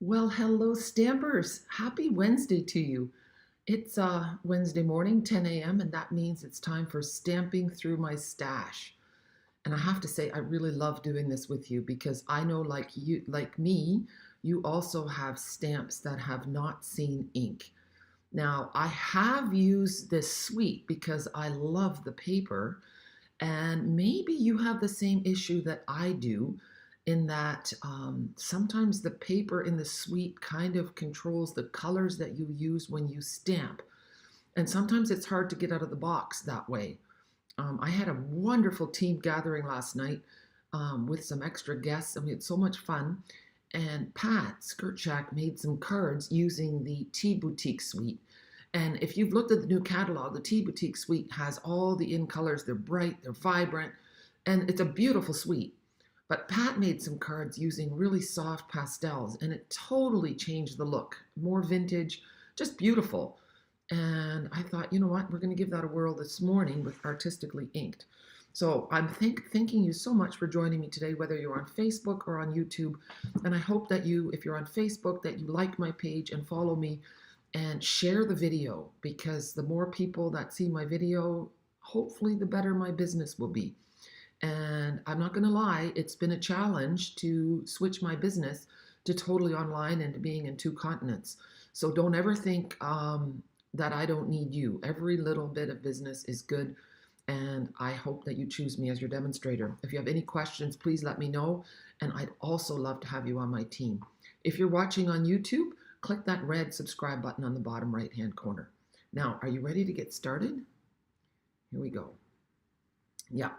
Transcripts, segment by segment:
Well, hello, Stampers. Happy Wednesday to you. It's Wednesday morning, 10 a.m., and that means it's time for stamping through my stash. And I have to say, I really love doing this with you because I know, like you, like me, you also have stamps that have not seen ink. Now, I have used this suite because I love the paper, and maybe you have the same issue that I do in that sometimes the paper in the suite kind of controls the colors that you use when you stamp. And sometimes it's hard to get out of the box that way. I had a wonderful team gathering last night with some extra guests, and we had so much fun. And Pat Skirt Shack made some cards using the Tea Boutique suite. And if you've looked at the new catalog, the Tea Boutique suite has all the in colors. They're bright, they're vibrant, and it's a beautiful suite. But Pat made some cards using really soft pastels, and it totally changed the look. More vintage, just beautiful. And I thought, you know what, we're going to give that a whirl this morning with Artistically Inked. So I'm thanking you so much for joining me today, whether you're on Facebook or on YouTube. And I hope that you, if you're on Facebook, that you like my page and follow me and share the video, because the more people that see my video, hopefully the better my business will be. And I'm not going to lie, it's been a challenge to switch my business to totally online and to being in two continents. So don't ever think that I don't need you. Every little bit of business is good, and I hope that you choose me as your demonstrator. If you have any questions, please let me know, and I'd also love to have you on my team. If you're watching on YouTube, click that red subscribe button on the bottom right-hand corner. Now, are you ready to get started? Here we go. Yeah.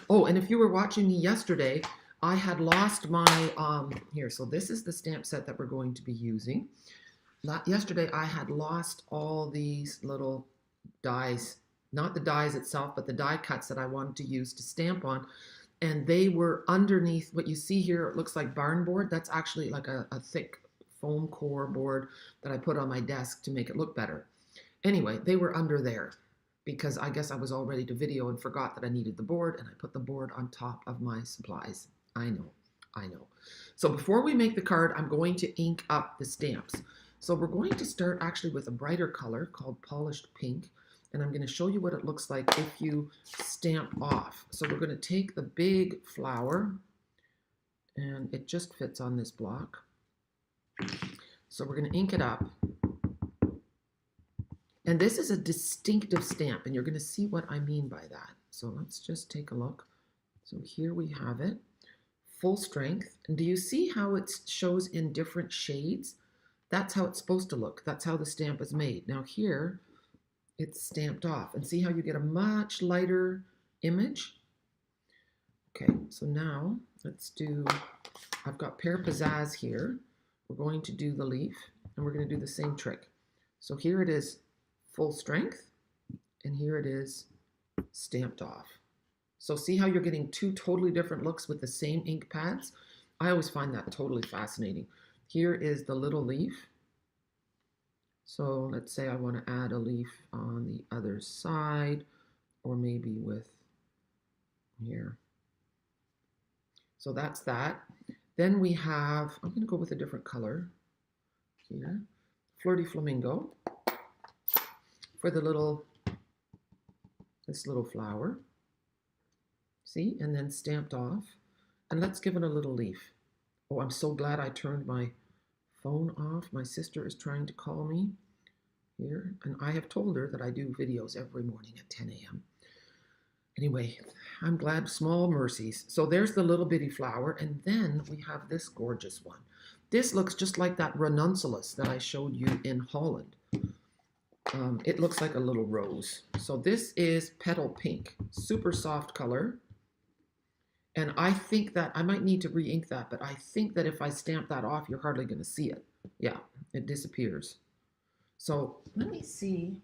Oh, and if you were watching me yesterday, I had lost my, here, so this is the stamp set that we're going to be using. Yesterday, I had lost all these little dies, not the dies itself, but the die cuts that I wanted to use to stamp on. And they were underneath what you see here. It looks like barn board. That's actually like a thick foam core board that I put on my desk to make it look better. Anyway, they were under there because I guess I was all ready to video and forgot that I needed the board, and I put the board on top of my supplies. I know. So before we make the card, I'm going to ink up the stamps. So we're going to start actually with a brighter color called polished pink, and I'm going to show you what it looks like if you stamp off. So we're going to take the big flower, and it just fits on this block. So we're going to ink it up. And this is a distinctive stamp, and you're going to see what I mean by that. So let's just take a look. So here we have it, full strength. And do you see how it shows in different shades? That's how it's supposed to look. That's how the stamp is made. Now here, it's stamped off. And see how you get a much lighter image? Okay, so now let's do, I've got Pear Pizzazz here. We're going to do the leaf, and we're going to do the same trick. So here it is, full strength, and here it is stamped off. So see how you're getting two totally different looks with the same ink pads? I always find that totally fascinating. Here is the little leaf. So let's say I want to add a leaf on the other side, or maybe with here. So that's that. Then we have, I'm going to go with a different color here, Flirty Flamingo, for the this little flower. See, and then stamped off. And let's give it a little leaf. Oh, I'm so glad I turned my phone off. My sister is trying to call me here, and I have told her that I do videos every morning at 10 a.m. Anyway, I'm glad, small mercies. So there's the little bitty flower, and then we have this gorgeous one. This looks just like that ranunculus that I showed you in Holland. It looks like a little rose. So this is Petal Pink, super soft color. And I think that I might need to re-ink that, but I think that if I stamp that off, you're hardly going to see it. Yeah, it disappears. So let me see.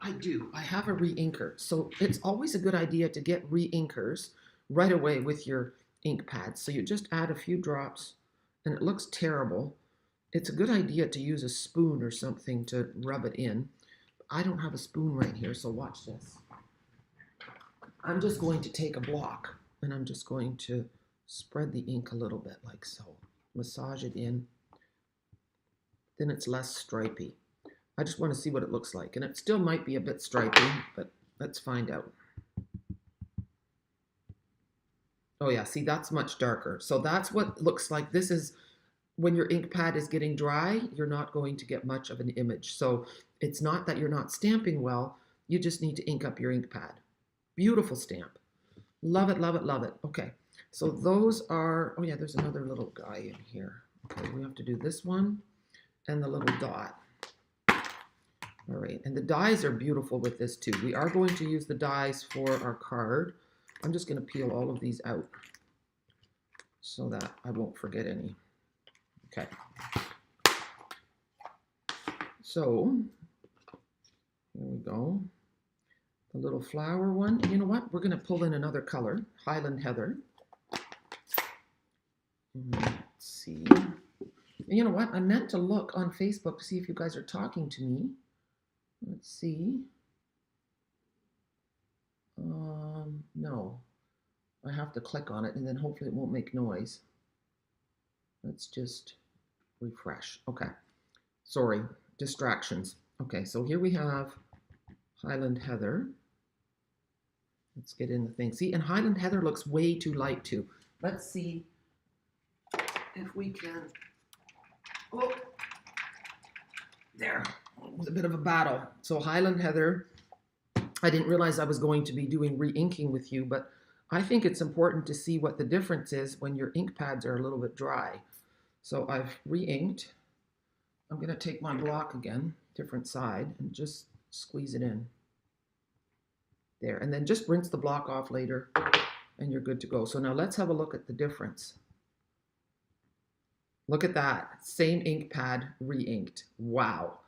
I have a re-inker. So it's always a good idea to get re-inkers right away with your ink pads. So you just add a few drops, and it looks terrible. It's a good idea to use a spoon or something to rub it in. I don't have a spoon right here, so watch this. I'm just going to take a block, and I'm just going to spread the ink a little bit like so. massage it in, then it's less stripy. I just want to see what it looks like. And it still might be a bit stripy, but let's find out. Oh yeah, see, that's much darker. So that's what it looks like. This is when your ink pad is getting dry, you're not going to get much of an image. So it's not that you're not stamping well, you just need to ink up your ink pad. Beautiful stamp. Love it, love it, love it. Okay, so those are, oh yeah, there's another little guy in here. Okay, we have to do this one and the little dot. All right, and the dies are beautiful with this too. We are going to use the dies for our card. I'm just going to peel all of these out so that I won't forget any. Okay. So, here we go. The little flower one. And you know what? We're going to pull in another color, Highland Heather. Let's see. And you know what? I meant to look on Facebook to see if you guys are talking to me. Let's see. No. I have to click on it and then hopefully it won't make noise. Let's just refresh. Okay. Sorry. Distractions. Okay, so here we have Highland Heather. Let's get in the thing. See, and Highland Heather looks way too light too. Let's see if we can. Oh, there. It was a bit of a battle. So Highland Heather, I didn't realize I was going to be doing re-inking with you, but I think it's important to see what the difference is when your ink pads are a little bit dry. So I've re-inked. I'm going to take my block again, different side, and just squeeze it in. There, and then just rinse the block off later, and you're good to go. So now let's have a look at the difference. Look at that, same ink pad, re-inked. Wow.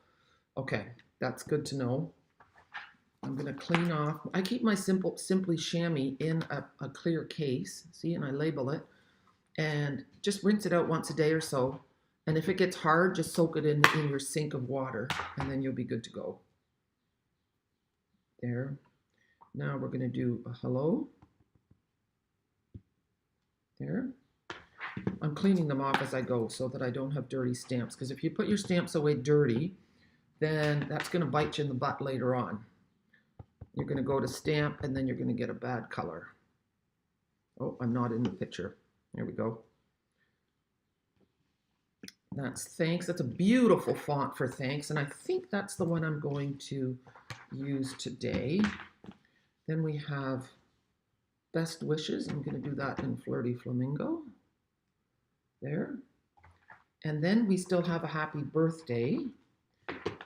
Okay, that's good to know. I'm going to clean off. I keep my Simply Chamois in a clear case, see, and I label it, and just rinse it out once a day or so. And if it gets hard, just soak it in your sink of water, and then you'll be good to go. There. Now we're going to do a hello. There. I'm cleaning them off as I go so that I don't have dirty stamps, because if you put your stamps away dirty, then that's going to bite you in the butt later on. You're going to go to stamp, and then you're going to get a bad color. Oh, I'm not in the picture. There we go. That's Thanks. That's a beautiful font for Thanks, and I think that's the one I'm going to use today. Then we have Best Wishes. I'm going to do that in Flirty Flamingo. There. And then we still have a Happy Birthday.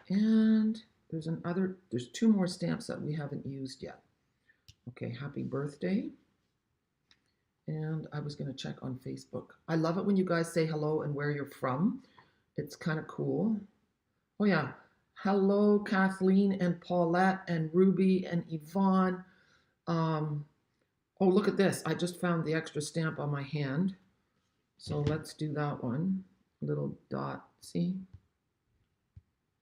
And there's two more stamps that we haven't used yet. Okay, Happy Birthday. And I was going to check on Facebook. I love it when you guys say hello and where you're from. It's kind of cool. Oh yeah. Hello, Kathleen and Paulette and Ruby and Yvonne. Oh, look at this. I just found the extra stamp on my hand. So let's do that one. Little dot, see?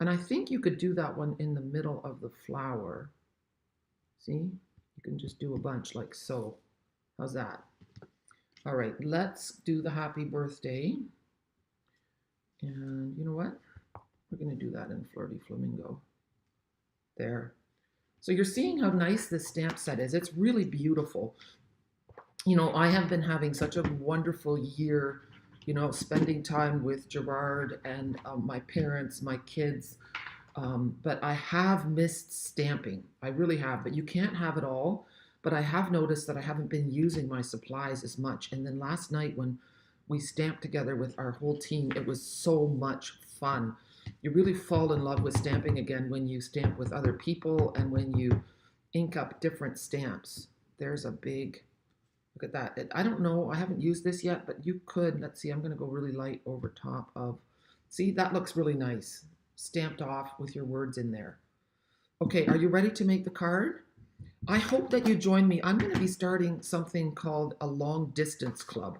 And I think you could do that one in the middle of the flower. See? You can just do a bunch like so. How's that? All right, let's do the Happy Birthday. And you know what? We're going to do that in Flirty Flamingo. There. So you're seeing how nice this stamp set is. It's really beautiful. You know, I have been having such a wonderful year, you know, spending time with Gerard and my parents, my kids. But I have missed stamping. I really have, but you can't have it all. But I have noticed that I haven't been using my supplies as much. And then last night when we stamped together with our whole team, it was so much fun. You really fall in love with stamping again when you stamp with other people and when you ink up different stamps. There's a big, look at that. I don't know, I haven't used this yet, but you could, let's see, I'm gonna go really light over top of, see, that looks really nice. Stamped off with your words in there. Okay, are you ready to make the card? I hope that you join me. I'm going to be starting something called a long distance club.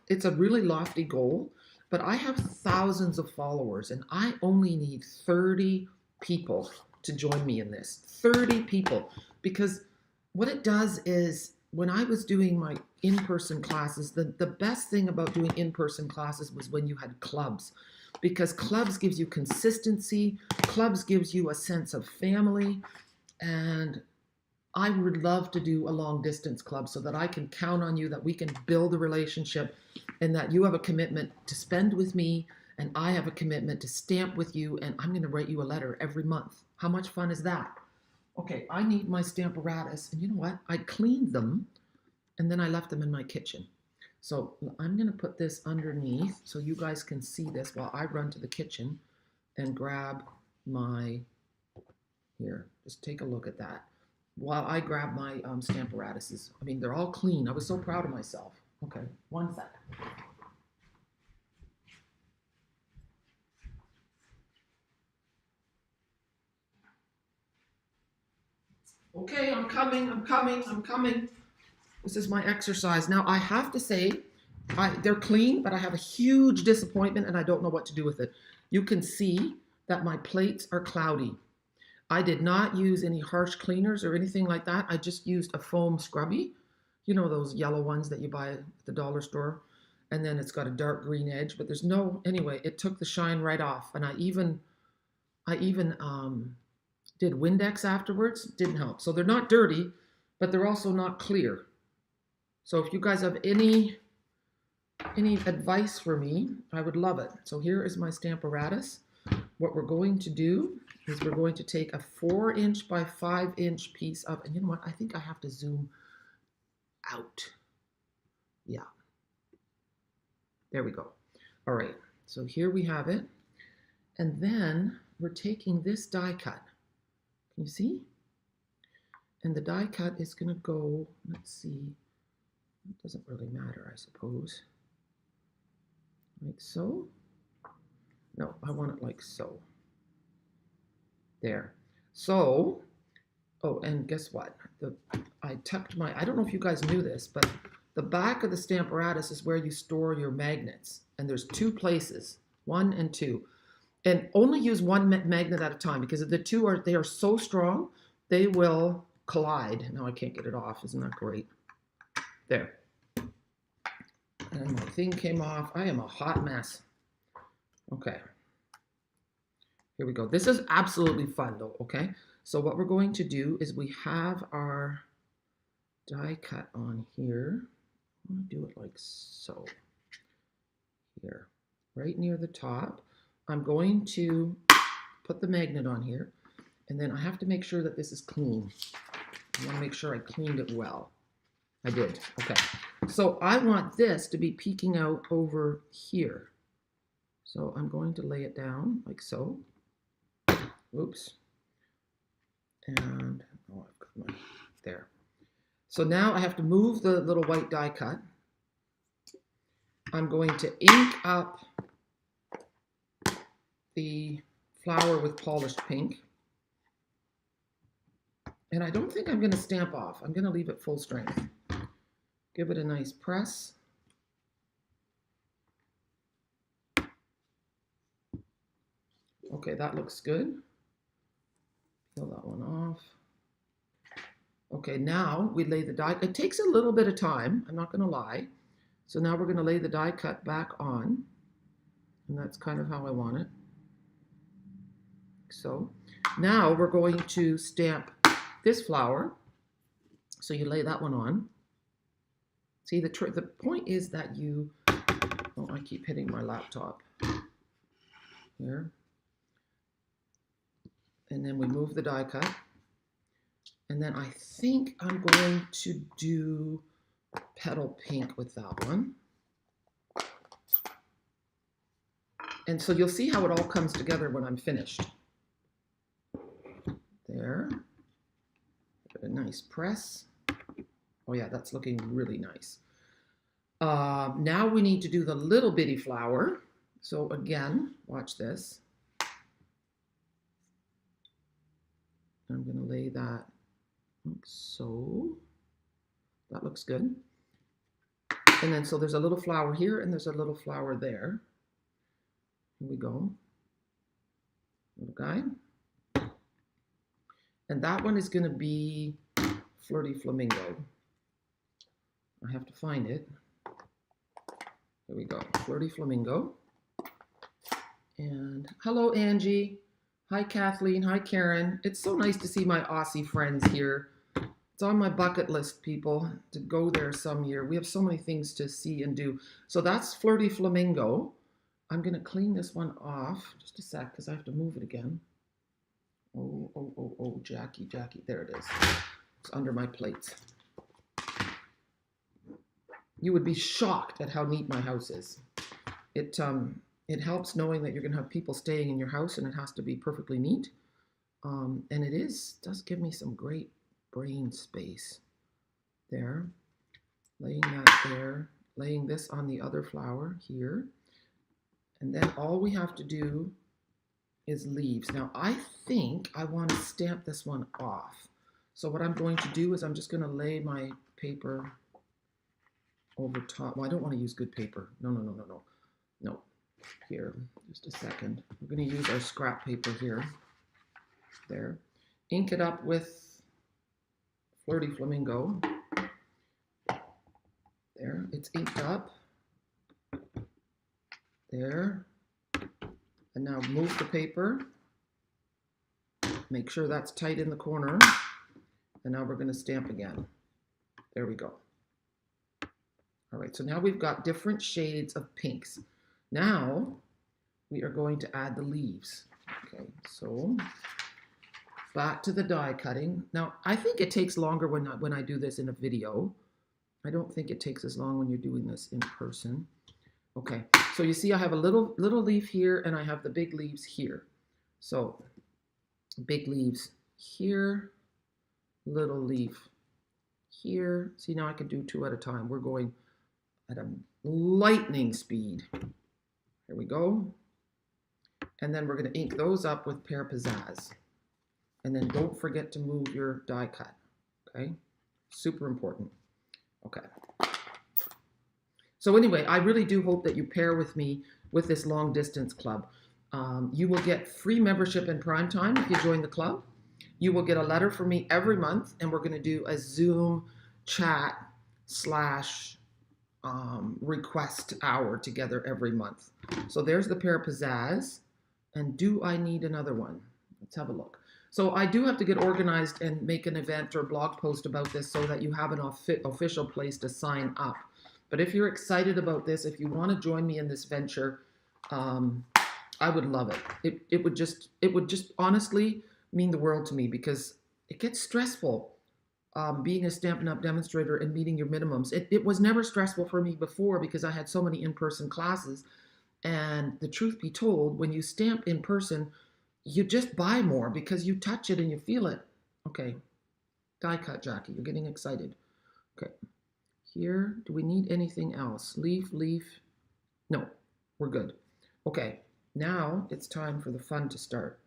It's a really lofty goal, but I have thousands of followers and I only need 30 people to join me in this. 30 people. Because what it does is when I was doing my in-person classes, the best thing about doing in-person classes was when you had clubs, because clubs gives you consistency, clubs gives you a sense of family, and I would love to do a long distance club so that I can count on you, that we can build a relationship, and that you have a commitment to spend with me, and I have a commitment to stamp with you, and I'm going to write you a letter every month. How much fun is that? Okay, I need my Stamparatus, and you know what? I cleaned them, and then I left them in my kitchen. So I'm going to put this underneath so you guys can see this while I run to the kitchen and grab my, here, just take a look at that. While I grab my Stamparatuses. I mean, they're all clean. I was so proud of myself. Okay, one sec. Okay, I'm coming. This is my exercise. Now, I have to say, they're clean, but I have a huge disappointment and I don't know what to do with it. You can see that my plates are cloudy. I did not use any harsh cleaners or anything like that. I just used a foam scrubby. You know those yellow ones that you buy at the dollar store? And then it's got a dark green edge, but there's no, anyway, it took the shine right off. And I even did Windex afterwards. Didn't help. So they're not dirty, but they're also not clear. So if you guys have any advice for me, I would love it. So here is my Stamparatus. What we're going to do is we're going to take a 4-inch by 5-inch piece of, and you know what? I think I have to zoom out. Yeah. There we go. All right. So here we have it. And then we're taking this die cut. Can you see? And the die cut is going to go, let's see, it doesn't really matter, I suppose. Like so. No, I want it like so. There. So, oh, and guess what? I tucked my, I don't know if you guys knew this, but the back of the Stamparatus is where you store your magnets. And there's 2 places, 1 and 2. And only use 1 magnet at a time, because the 2 they are so strong, they will collide. Now I can't get it off. Isn't that great? There. And my thing came off. I am a hot mess. Okay. Here we go. This is absolutely fun though, okay? So what we're going to do is we have our die cut on here. I'm going to do it like so. Here, right near the top. I'm going to put the magnet on here, and then I have to make sure that this is clean. I want to make sure I cleaned it well. I did. Okay. So I want this to be peeking out over here. So I'm going to lay it down like so. Oops. And oh, I've got my, there. So now I have to move the little white die cut. I'm going to ink up the flower with polished pink. And I don't think I'm going to stamp off. I'm going to leave it full strength. Give it a nice press. Okay, that looks good. Peel that one off. Okay, now we lay the die. It takes a little bit of time, I'm not going to lie. So now we're going to lay the die cut back on. And that's kind of how I want it. So now we're going to stamp this flower. So you lay that one on. See, the point is that you, oh, I keep hitting my laptop here. And then we move the die cut. And then I think I'm going to do petal pink with that one. And so you'll see how it all comes together when I'm finished. There. Give it a nice press. Oh yeah, that's looking really nice. Now we need to do the little bitty flower. So again, watch this. I'm going to lay that like so. That looks good. And then so there's a little flower here and there's a little flower there. Here we go. Little guy. And that one is going to be Flirty Flamingo. I have to find it. Here we go, Flirty Flamingo. And hello, Angie. Hi, Kathleen. Hi, Karen. It's so nice to see my Aussie friends here. It's on my bucket list, people, to go there some year. We have so many things to see and do. So that's Flirty Flamingo. I'm going to clean this one off. Just a sec, because I have to move it again. Oh, Jackie. There it is. It's under my plates. You would be shocked at how neat my house is. It helps knowing that you're going to have people staying in your house, and it has to be perfectly neat. And it does give me some great brain space. There. Laying that there. Laying this on the other flower here. And then all we have to do is leaves. Now, I think I want to stamp this one off. So what I'm going to do is I'm just going to lay my paper over top. Well, I don't want to use good paper. No. Here, just a second. We're going to use our scrap paper here. There. Ink it up with Flirty Flamingo. There, it's inked up. There. And now move the paper. Make sure that's tight in the corner. And now we're going to stamp again. There we go. All right, so now we've got different shades of pinks. Now we are going to add the leaves. Okay, so back to the die cutting. Now, I think it takes longer when I do this in a video. I don't think it takes as long when you're doing this in person. Okay, so you see I have a little leaf here, and I have the big leaves here. So big leaves here, little leaf here. See, now I can do two at a time. We're going at a lightning speed. Here we go. And then we're going to ink those up with Pear Pizzazz. And then don't forget to move your die cut. Okay, super important. Okay. So anyway, I really do hope that you pair with me with this long distance club. You will get free membership in prime time if you join the club. You will get a letter from me every month, and we're going to do a Zoom chat / request hour together every month. So there's the Pear Pizzazz. And do I need another one? Let's have a look. So I do have to get organized and make an event or blog post about this so that you have an official place to sign up. But if you're excited about this, if you want to join me in this venture, I would love it. It would just honestly mean the world to me, because it gets stressful being a Stampin' Up! Demonstrator and meeting your minimums. It was never stressful for me before because I had so many in-person classes. And the truth be told, when you stamp in person, you just buy more because you touch it and you feel it. Okay, die cut, Jackie. You're getting excited. Okay, here, do we need anything else? Leaf. No, we're good. Okay, now it's time for the fun to start.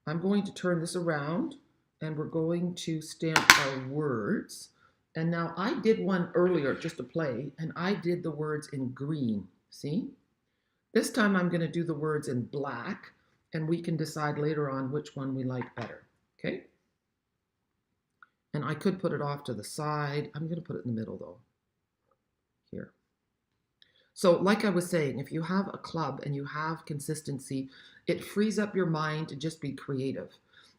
I'm going to turn this around, and we're going to stamp our words. And now I did one earlier just to play, and I did the words in green. See? This time I'm going to do the words in black, and we can decide later on which one we like better. Okay? And I could put it off to the side. I'm going to put it in the middle, though. Here. So like I was saying, if you have a club and you have consistency, it frees up your mind to just be creative.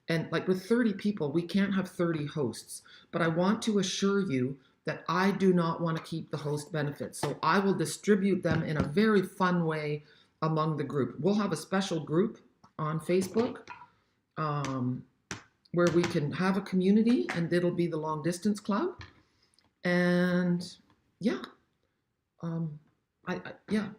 And like with 30 people, we can't have 30 hosts. But I want to assure you that I do not want to keep the host benefits. So I will distribute them in a very fun way among the group. We'll have a special group on Facebook where we can have a community, and it'll be the Long Distance Club. And yeah,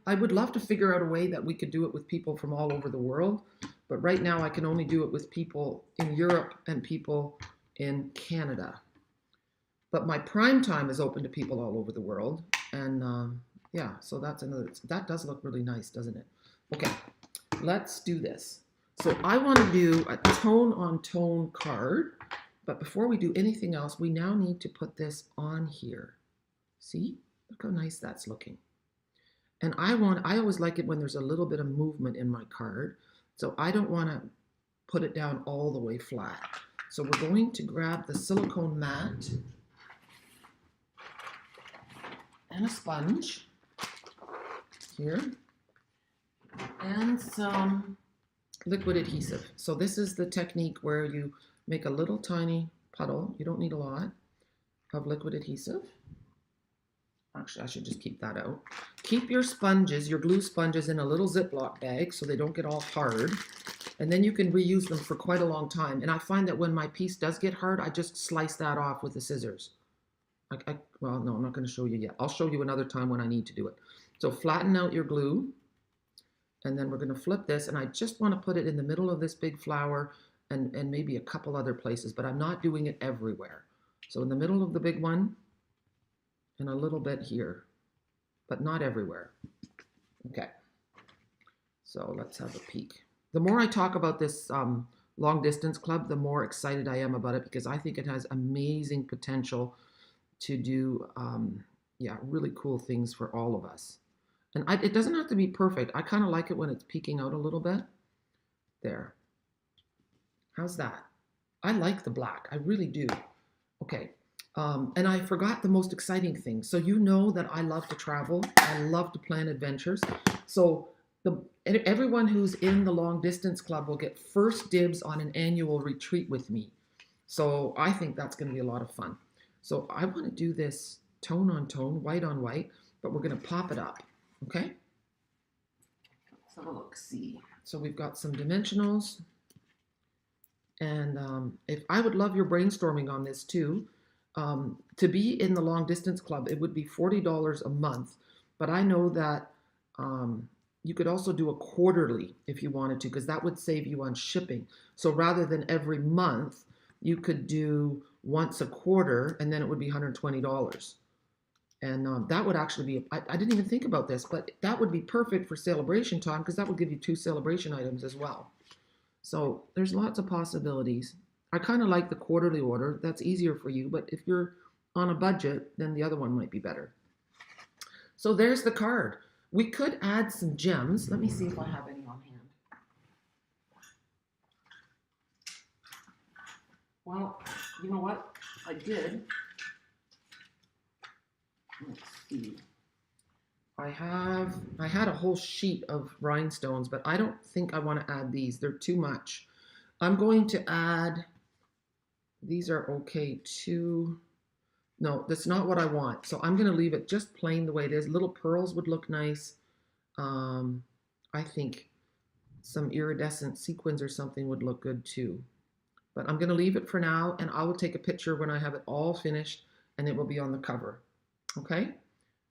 I would love to figure out a way that we could do it with people from all over the world. But right now I can only do it with people in Europe and people in Canada. But my prime time is open to people all over the world. And yeah, so that does look really nice, doesn't it? Okay, let's do this. So I want to do a tone on tone card. But before we do anything else, we now need to put this on here. See? Look how nice that's looking. And I always like it when there's a little bit of movement in my card. So I don't want to put it down all the way flat. So we're going to grab the silicone mat. and a sponge here and some liquid adhesive. So this is the technique where you make a little tiny puddle. You don't need a lot of liquid adhesive. Actually, I should just keep that out. Keep your sponges, your glue sponges, in a little Ziploc bag so they don't get all hard. And then you can reuse them for quite a long time. And I find that when my piece does get hard, I just slice that off with the scissors. Well, no, I'm not going to show you yet. I'll show you another time when I need to do it. So flatten out your glue. And then we're going to flip this. And I just want to put it in the middle of this big flower and maybe a couple other places. But I'm not doing it everywhere. So in the middle of the big one and a little bit here. But not everywhere. Okay. So let's have a peek. The more I talk about this long distance club, the more excited I am about it because I think it has amazing potential to do really cool things for all of us. And it doesn't have to be perfect. I kind of like it when it's peeking out a little bit. There. How's that? I like the black. I really do. Okay. And I forgot the most exciting thing. So you know that I love to travel. I love to plan adventures. So everyone who's in the long distance club will get first dibs on an annual retreat with me. So I think that's going to be a lot of fun. So I want to do this tone on tone, white on white, but we're going to pop it up. Okay? Let's have a look, see. So we've got some dimensionals. And if I would love your brainstorming on this too. To be in the long distance club, it would be $40 a month. But I know that you could also do a quarterly if you wanted to, because that would save you on shipping. So rather than every month, you could do once a quarter, and then it would be $120. And that would actually be, I didn't even think about this, but that would be perfect for celebration time because that would give you 2 celebration items as well. So there's lots of possibilities. I kind of like the quarterly order. That's easier for you, but if you're on a budget, then the other one might be better. So there's the card. We could add some gems. Let me see if I have any on hand. Well, you know what? I did. Let's see. I had a whole sheet of rhinestones, but I don't think I want to add these. They're too much. I'm going to add, these are okay too. No, that's not what I want. So I'm going to leave it just plain the way it is. Little pearls would look nice. I think some iridescent sequins or something would look good too. But I'm going to leave it for now, and I will take a picture when I have it all finished, and it will be on the cover. Okay?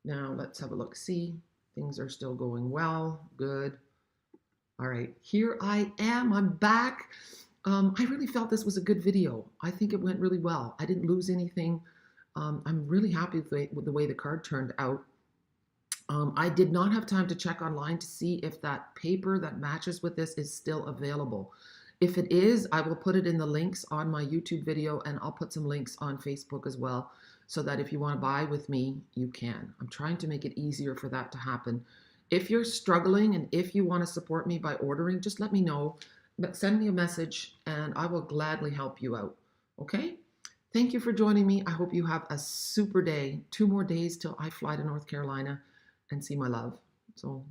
Now let's have a look. See, things are still going well. Good. All right, here I am. I'm back. I really felt this was a good video. I think it went really well. I didn't lose anything. I'm really happy with the way the card turned out. I did not have time to check online to see if that paper that matches with this is still available. If it is, I will put it in the links on my YouTube video, and I'll put some links on Facebook as well, so that if you want to buy with me, you can. I'm trying to make it easier for that to happen. If you're struggling and if you want to support me by ordering, just let me know. Send me a message and I will gladly help you out. Okay? Thank you for joining me. I hope you have a super day. 2 more days till I fly to North Carolina and see my love. So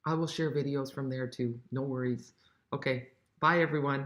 I will share videos from there too. No worries. Okay. Bye, everyone.